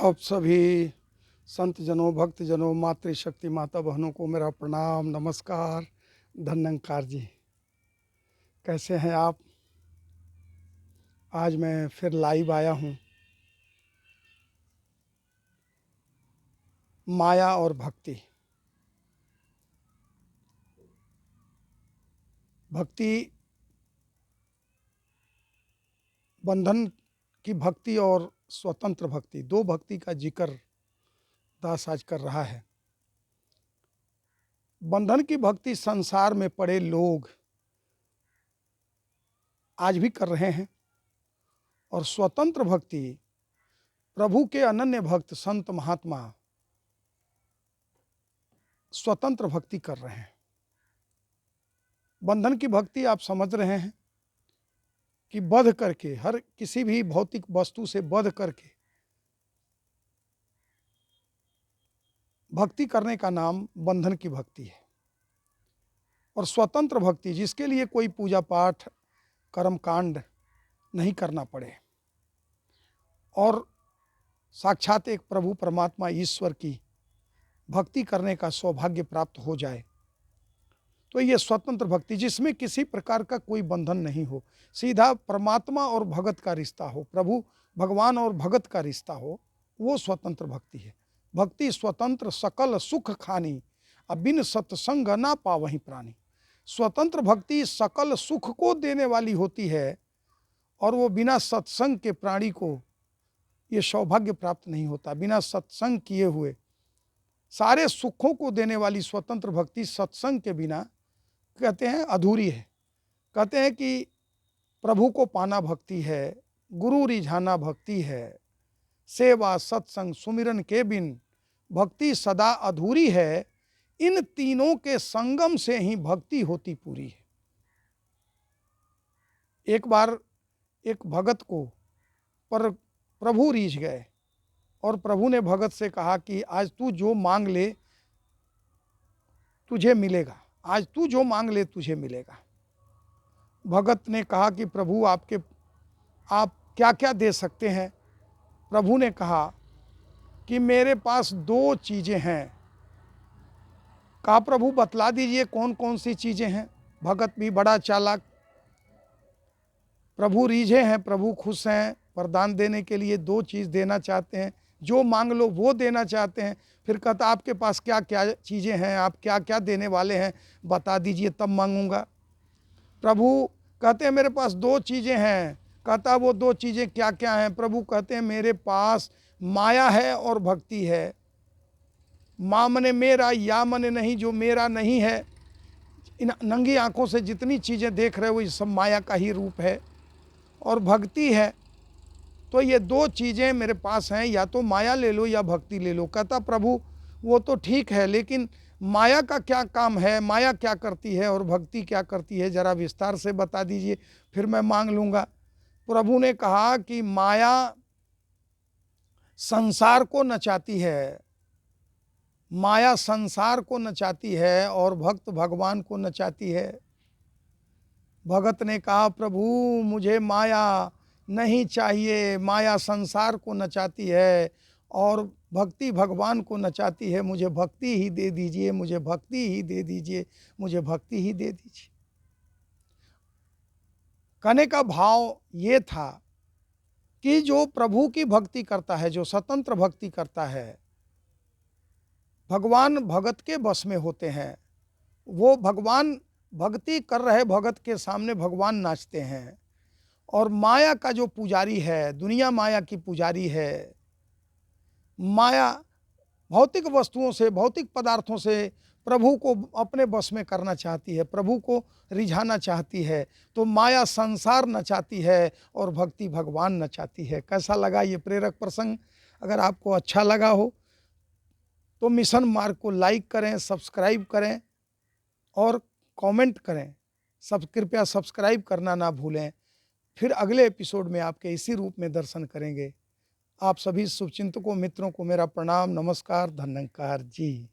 आप सभी संत जनों, भक्त जनों, मातृशक्ति माता बहनों को मेरा प्रणाम, नमस्कार, धन्यंकार जी। कैसे हैं आप? आज मैं फिर लाइव आया हूँ। माया और भक्ति। भक्ति, बंधन की भक्ति और स्वतंत्र भक्ति, दो भक्ति का जिक्र दास आज कर रहा है। बंधन की भक्ति संसार में पड़े लोग आज भी कर रहे हैं और स्वतंत्र भक्ति प्रभु के अनन्य भक्त संत महात्मा स्वतंत्र भक्ति कर रहे हैं। बंधन की भक्ति आप समझ रहे हैं कि बध करके, हर किसी भी भौतिक वस्तु से बध करके भक्ति करने का नाम बंधन की भक्ति है। और स्वतंत्र भक्ति, जिसके लिए कोई पूजा पाठ, कर्म कांड नहीं करना पड़े और साक्षात एक प्रभु परमात्मा ईश्वर की भक्ति करने का सौभाग्य प्राप्त हो जाए, तो ये स्वतंत्र भक्ति, जिसमें किसी प्रकार का कोई बंधन नहीं हो, सीधा परमात्मा और भगत का रिश्ता हो, प्रभु भगवान और भगत का रिश्ता हो, वो स्वतंत्र भक्ति है। भक्ति स्वतंत्र सकल सुख खानी, अबिन सत्संग ना पावहीं प्राणी। स्वतंत्र भक्ति सकल सुख को देने वाली होती है और वो बिना सत्संग के प्राणी को ये सौभाग्य प्राप्त नहीं होता। बिना सत्संग किए हुए सारे सुखों को देने वाली स्वतंत्र भक्ति सत्संग के बिना कहते हैं अधूरी है। कहते हैं कि प्रभु को पाना भक्ति है, गुरु रिझाना भक्ति है, सेवा सत्संग सुमिरन के बिन भक्ति सदा अधूरी है। इन तीनों के संगम से ही भक्ति होती पूरी है। एक बार एक भगत को पर प्रभु रीझ गए और प्रभु ने भगत से कहा कि आज तू जो मांग ले तुझे मिलेगा, आज तू जो मांग ले तुझे मिलेगा। भगत ने कहा कि प्रभु आप क्या क्या दे सकते हैं? प्रभु ने कहा कि मेरे पास दो चीज़ें हैं। कहा प्रभु बतला दीजिए कौन कौन सी चीज़ें हैं। भगत भी बड़ा चालाक, प्रभु रीझे हैं, प्रभु खुश हैं, वरदान देने के लिए दो चीज़ देना चाहते हैं, जो मांग लो वो देना चाहते हैं। फिर कहता आपके पास क्या क्या चीज़ें हैं, आप क्या क्या देने वाले हैं, बता दीजिए तब मांगूंगा। प्रभु कहते हैं मेरे पास दो चीज़ें हैं। कहता वो दो चीज़ें क्या क्या हैं? प्रभु कहते हैं मेरे पास माया है और भक्ति है। माँ मने मेरा, या मने नहीं, जो मेरा नहीं है। इन नंगी आंखों से जितनी चीज़ें देख रहे हो ये सब माया का ही रूप है। और भक्ति है, तो ये दो चीज़ें मेरे पास हैं, या तो माया ले लो या भक्ति ले लो। कहता प्रभु वो तो ठीक है, लेकिन माया का क्या काम है, माया क्या करती है और भक्ति क्या करती है, जरा विस्तार से बता दीजिए, फिर मैं मांग लूँगा। प्रभु ने कहा कि माया संसार को नचाती है, माया संसार को नचाती है और भक्त भगवान को नचाती है। भगत ने कहा प्रभु मुझे माया नहीं चाहिए, माया संसार को नचाती है और भक्ति भगवान को नचाती है, मुझे भक्ति ही दे दीजिए, मुझे भक्ति ही दे दीजिए, मुझे भक्ति ही दे दीजिए। कहने का भाव ये था कि जो प्रभु की भक्ति करता है, जो स्वतंत्र भक्ति करता है, भगवान भगत के बस में होते हैं। वो भगवान भक्ति कर रहे भगत के सामने भगवान नाचते हैं। और माया का जो पुजारी है, दुनिया माया की पुजारी है, माया भौतिक वस्तुओं से, भौतिक पदार्थों से प्रभु को अपने बस में करना चाहती है, प्रभु को रिझाना चाहती है। तो माया संसार नचाती है और भक्ति भगवान नचाती है। कैसा लगा ये प्रेरक प्रसंग? अगर आपको अच्छा लगा हो तो मिशन मार्ग को लाइक करें, सब्सक्राइब करें और कमेंट करें। सब कृपया सब्सक्राइब करना ना भूलें। फिर अगले एपिसोड में आपके इसी रूप में दर्शन करेंगे। आप सभी शुभचिंतकों मित्रों को मेरा प्रणाम, नमस्कार, धन्यवाद जी।